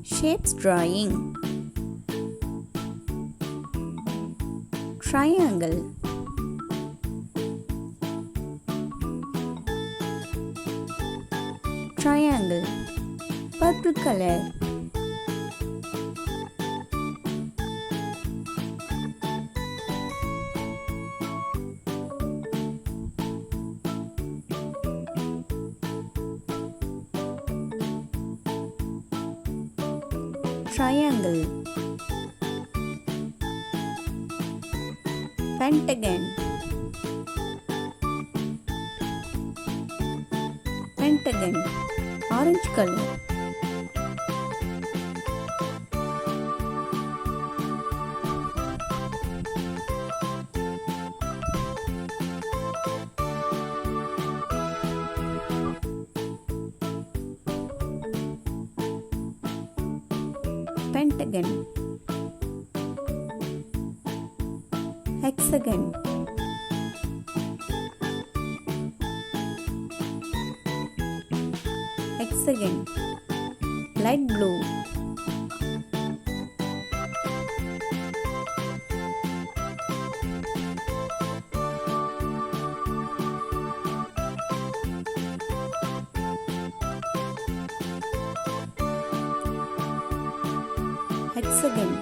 Shapes drawing. Triangle. Triangle. Purple color. Triangle. Pentagon. Pentagon. Orange color. Pentagon. Hexagon. Hexagon. Light blue. Hexagon.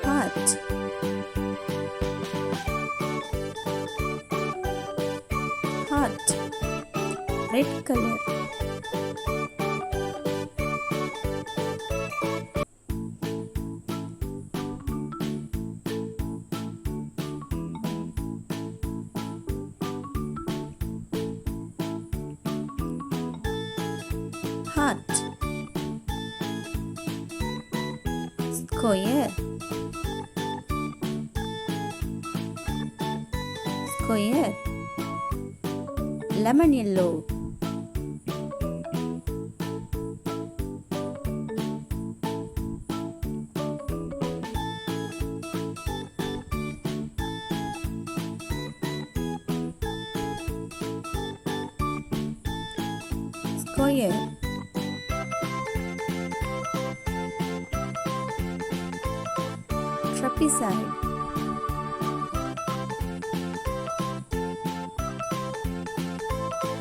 Heart. Heart. Red color. Heart. Square. Square. Lemon yellow. Square. Trapezoid.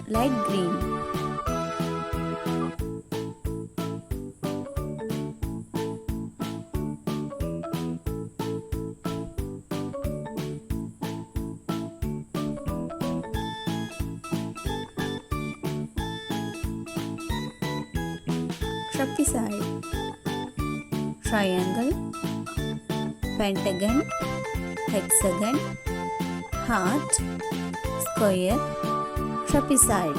Light green. Trapezoid. Triangle. Pentagon. Hexagon. Heart. Square. Trapezoid.